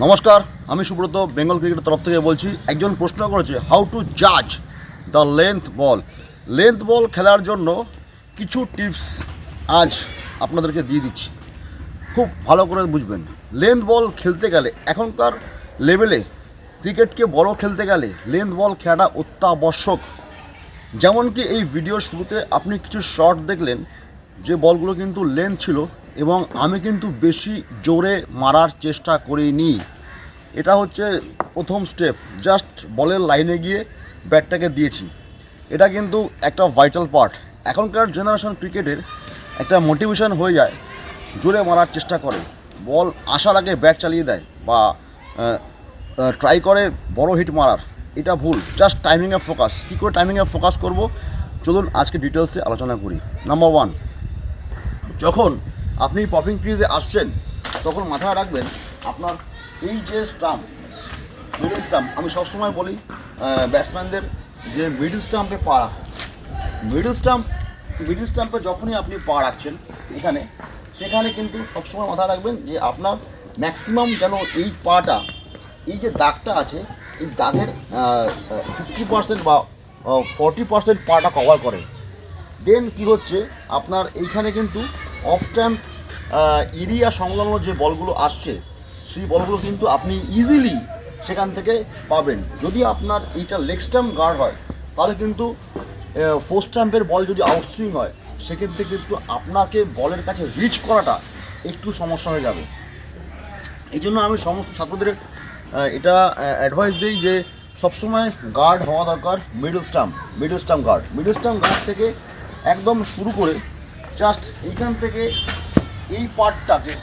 নমস্কার, আমি সুব্রত বেঙ্গল ক্রিকেটের তরফ থেকে বলছি। একজন প্রশ্ন করেছে হাউ টু জাজ দ্য লেন্থ বল খেলার জন্য কিছু টিপস আজ আপনাদেরকে দিয়ে দিচ্ছি, খুব ভালো করে বুঝবেন। লেন্থ বল খেলতে গেলে এখনকার লেভেলে ক্রিকেটকে বড় খেলতে গেলে লেন্থ বল খেলাটা অত্যাবশ্যক। যেমন কি এই ভিডিওর শুরুতে আপনি কিছু শট দেখলেন, যে বলগুলো কিন্তু লেন্থ ছিল এবং আমি কিন্তু বেশি জোরে মারার চেষ্টা করিনি। এটা হচ্ছে প্রথম স্টেপ, জাস্ট বলের লাইনে গিয়ে ব্যাটটাকে দিয়েছি। এটা কিন্তু একটা ভাইটাল পার্ট। এখনকার জেনারেশন ক্রিকেটের একটা মোটিভেশন হয়ে যায়, জোরে মারার চেষ্টা করে, বল আসার আগে ব্যাট চালিয়ে দেয় বা ট্রাই করে বড় হিট মারার। এটা ভুল। Just টাইমিংয়ে focus. কী করে টাইমিংয়ে ফোকাস করব, চলুন আজকে ডিটেলসে আলোচনা করি। নাম্বার 1, যখন আপনি পপিং ক্রিজে আসছেন তখন মাথায় রাখবেন আপনার এই যে মিডল স্টাম্প, আমি সবসময় বলি ব্যাটসম্যানদের যে মিডল স্টাম্পে পা রাখা। মিডল স্টাম্পে যখনই আপনি পা রাখছেন সেখানে কিন্তু সবসময় মাথায় রাখবেন যে আপনার ম্যাক্সিমাম যেন এই পাটা, এই যে দাগটা আছে, এই দাগের 50% বা 40% পাটা কভার করে। দেন কী হচ্ছে, আপনার এইখানে কিন্তু অফ স্ট্যাম্প এরিয়া সংলগ্ন যে বলগুলো আসছে, সেই বলগুলো কিন্তু আপনি ইজিলি সেখান থেকে পাবেন। যদি আপনার এইটা লেগ স্ট্যাম্প গার্ড হয়, তাহলে কিন্তু ফোর স্ট্যাম্পের বল যদি আউটসুইং হয়, সেক্ষেত্রে কিন্তু আপনাকে বলের কাছে রিচ করাটা একটু সমস্যা হয়ে যাবে। এই জন্য আমি সমস্ত ছাত্রদের এটা অ্যাডভাইস দিই যে সবসময় গার্ড হওয়া দরকার মিডল স্টাম্প গার্ড থেকে একদম শুরু করে জাস্ট এইখান থেকে এই পার্টটাকে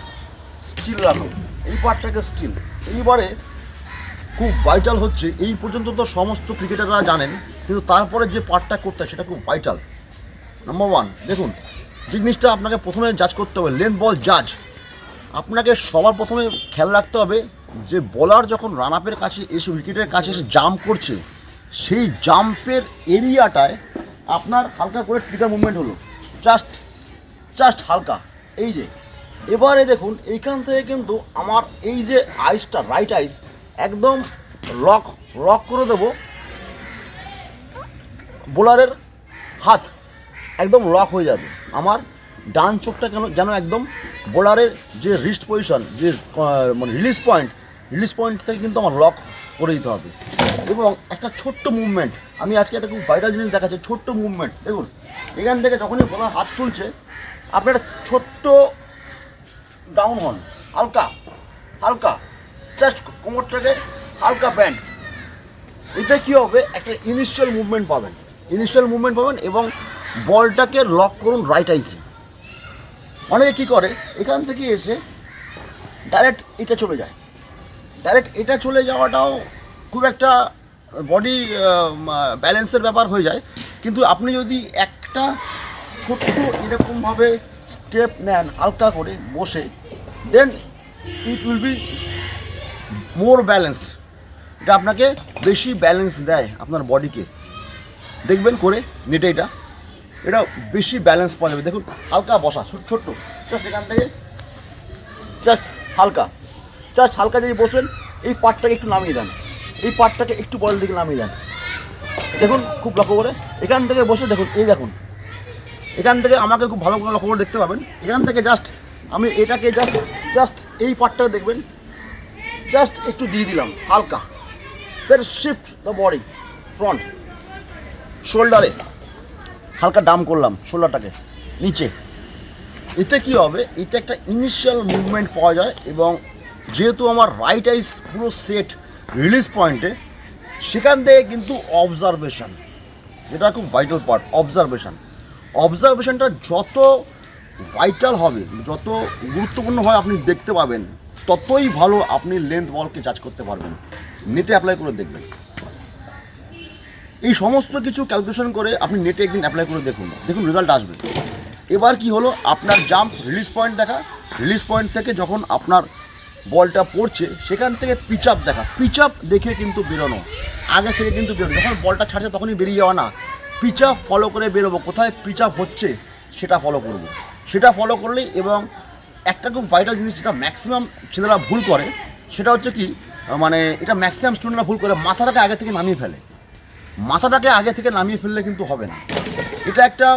স্টিল রাখুন, এইবারে খুব ভাইটাল হচ্ছে, এই পর্যন্ত তো সমস্ত ক্রিকেটাররা জানেন, কিন্তু তারপরে যে পার্টটা করতে হয় সেটা খুব ভাইটাল। নাম্বার 1, দেখুন যে জিনিসটা আপনাকে প্রথমে জাজ করতে হবে, লেন্থ বল জাজ। আপনাকে সবার প্রথমে খেয়াল রাখতে হবে যে বোলার যখন রান আপের কাছে এসে, উইকেটের কাছে এসে জাম্প করছে, সেই জাম্পের এরিয়াটায় আপনার হালকা করে ট্রিগার মুভমেন্ট হলো, জাস্ট হালকা। এই যে এবারে দেখুন এইখান থেকে কিন্তু আমার এই যে আইসটা, রাইট আইস একদম লক করে দেবো। বোলারের হাত একদম লক হয়ে যাবে। আমার ডান চোখটা যেন একদম বোলারের যে রিস্ট পজিশন, যে মানে রিলিজ পয়েন্ট থেকে কিন্তু আমার লক করে দিতে হবে। এবং একটা ছোট্ট মুভমেন্ট, আমি আজকে একটা খুব ভাইটাল জিনিস দেখাচ্ছি, ছোট্ট মুভমেন্ট দেখুন। এখান থেকে যখনই বোলার হাত তুলছে, আপনি একটা ছোট্ট ডাউন হন, হালকা জাস্ট কোমরটাকে হালকা ব্যান্ড। এতে কী হবে, একটা ইনিশিয়াল মুভমেন্ট পাবেন এবং বলটাকে লক করুন রাইট আইসে। অনেকে কী করে, এখান থেকে এসে ডাইরেক্ট এটা চলে যাওয়াটাও খুব একটা বডি ব্যালেন্সের ব্যাপার হয়ে যায়। কিন্তু আপনি যদি একটা ছোট্ট এরকমভাবে স্টেপ নেন হালকা করে বসে, then it will be more balance. এটা আপনাকে বেশি ব্যালেন্স দেয় আপনার বডিকে। দেখবেন করে নেটে এটা বেশি ব্যালেন্স পাওয়া যাবে। দেখুন হালকা বসা, ছোট্ট জাস্ট এখান থেকে জাস্ট হালকা যদি বসবেন, এই পার্টটাকে একটু নামিয়ে দেন, এই পার্টটাকে একটু বলের দিকে নামিয়ে দেন। দেখুন খুব লক্ষ্য করে এখান থেকে বসে দেখুন, এখান থেকে আমাকে খুব ভালো করে লক্ষ্য করে দেখতে পাবেন। এখান থেকে জাস্ট আমি এটাকে জাস্ট এই পার্টটাকে দেখবেন, জাস্ট একটু দিয়ে দিলাম হালকা। দেন শিফট দ্য বডি ফ্রন্ট, শোল্ডারে হালকা ডাম করলাম শোল্ডারটাকে নিচে। এতে কী হবে, এতে একটা ইনিশিয়াল মুভমেন্ট পাওয়া যায় এবং যেহেতু আমার রাইট আইস পুরো সেট রিলিজ পয়েন্টে, সেখান থেকে কিন্তু অবজারভেশন, যেটা খুব ভাইটাল পার্ট, অবজারভেশনটা যত ভাইটাল হবে, যত গুরুত্বপূর্ণভাবে আপনি দেখতে পাবেন, ততই ভালো আপনি লেন্থ বলকে জাজ করতে পারবেন। নেটে অ্যাপ্লাই করে দেখবেন, এই সমস্ত কিছু ক্যালকুলেশন করে আপনি নেটে একদিন অ্যাপ্লাই করে দেখুন রেজাল্ট আসবে। এবার কি হলো, আপনার জাম্প রিলিজ পয়েন্ট থেকে যখন আপনার বলটা পড়ছে, সেখান থেকে পিচ আপ দেখে কিন্তু বেরোনো, আগে থেকে কিন্তু বেরোনো। যখন বলটা ছাড়ছে তখনই বেরিয়ে যাওয়া না, পিচ আপ ফলো করে বেরোবো, কোথায় পিচ আপ হচ্ছে সেটা ফলো করলেই। এবং একটা খুব ভাইটাল জিনিস যেটা ম্যাক্সিমাম ছেলেরা ভুল করে, সেটা হচ্ছে কি, মানে এটা ম্যাক্সিমাম স্টুডেন্টরা ভুল করে, মাথাটাকে আগে থেকে নামিয়ে ফেলে। মাথাটাকে আগে থেকে নামিয়ে ফেললে কিন্তু হবে না। এটা একটা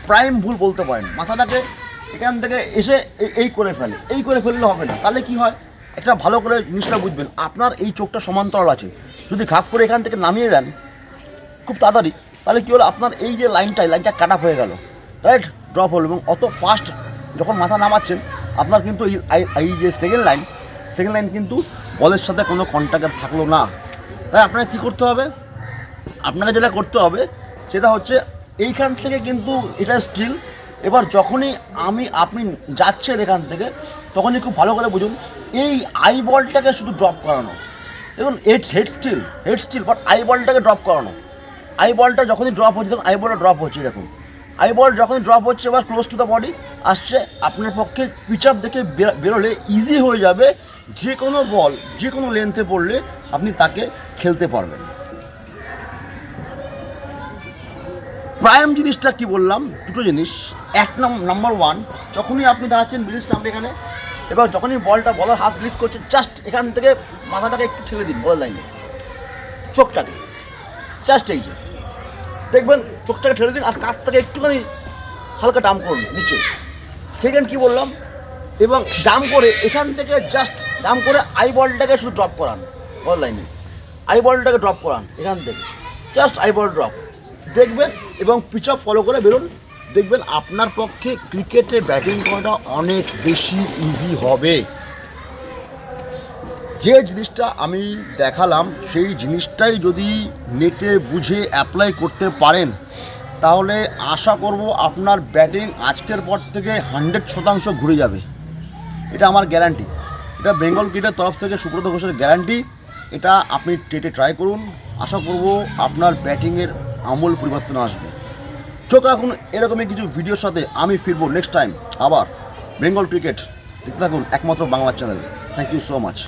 প্রাইম ভুল বলতে পারেন। মাথাটাকে এখান থেকে এসে এই করে ফেলে, এই করে ফেললে হবে না। তাহলে কি হয়, একটা ভালো করে জিনিসটা বুঝবেন, আপনার এই চোখটা সমান্তরাল আছে, যদি ঘাপ করে এখান থেকে নামিয়ে দেন খুব তাড়াতাড়ি, তাহলে কী হলো, আপনার এই যে লাইনটা কাট আপ হয়ে গেল, রাইট, ড্রপ হলো। এবং অত ফাস্ট যখন মাথা নামাচ্ছেন আপনার কিন্তু এই যে সেকেন্ড লাইন কিন্তু বলের সাথে কোনো কন্ট্যাক্ট থাকলো না। তাই আপনাকে কী করতে হবে, আপনাকে যেটা করতে হবে সেটা হচ্ছে এইখান থেকে কিন্তু এটা স্টিল। এবার যখনই আপনি যাচ্ছেন এখান থেকে, তখনই খুব ভালো করে বুঝুন, এই আই বলটাকে শুধু ড্রপ করানো। দেখুন হেড স্টিল বাট আই বলটাকে ড্রপ করানো। আই বলটা যখনই ড্রপ হচ্ছে, তখন আই বলটা ড্রপ হচ্ছে, দেখুন আই বল যখনই ড্রপ হচ্ছে এবার ক্লোজ টু দ্য বডি আসছে, আপনার পক্ষে পিচ আপ দেখে বেরোলে ইজি হয়ে যাবে। যে কোনো বল যে কোনো লেন্থে পড়লে আপনি তাকে খেলতে পারবেন। প্রাইম জিনিসটা কি বললাম, দুটো জিনিস। এক নাম্বার ওয়ান, যখনই আপনি দাঁড়াচ্ছেন ব্রিজ স্টাম্প এখানে, এবার যখনই বলার হাত রিলিজ করছে, জাস্ট এখান থেকে মাথাটাকে একটু ঠেলে দিন বলের লাইনে, চোখটাকে জাস্ট এই যে দেখবেন, চোখটাকে ঠেলে দিন আর কাছ থেকে একটুখানি হালকা ডাম করুন নিচে। সেকেন্ড কি বললাম, এবং ডাম করে এখান থেকে জাস্ট ডাম করে আই বলটাকে শুধু ড্রপ করান বল লাইনে, আই বলটাকে ড্রপ করান এখান থেকে, জাস্ট আই বল ড্রপ দেখবেন, এবং পিচ আপ ফলো করে বেরোন। দেখবেন আপনার পক্ষে ক্রিকেটে ব্যাটিং করাটা অনেক বেশি ইজি হবে। যে জিনিসটা আমি দেখালাম সেই জিনিসটাই যদি নেটে বুঝে অ্যাপ্লাই করতে পারেন, তাহলে আশা করব আপনার ব্যাটিং আজকের পর থেকে 100% ঘুরে যাবে। এটা আমার গ্যারান্টি, এটা বেঙ্গল ক্রিকেটের তরফ থেকে সুব্রত ঘোষের গ্যারান্টি। এটা আপনি টেটে ট্রাই করুন, আশা করব আপনার ব্যাটিংয়ের আমূল পরিবর্তন আসবে। চোখ রাখুন এরকমই কিছু ভিডিওর সাথে, আমি ফিরবো নেক্সট টাইম আবার। বেঙ্গল ক্রিকেট দেখতে থাকুন একমাত্র Bangla channel. Thank you so much.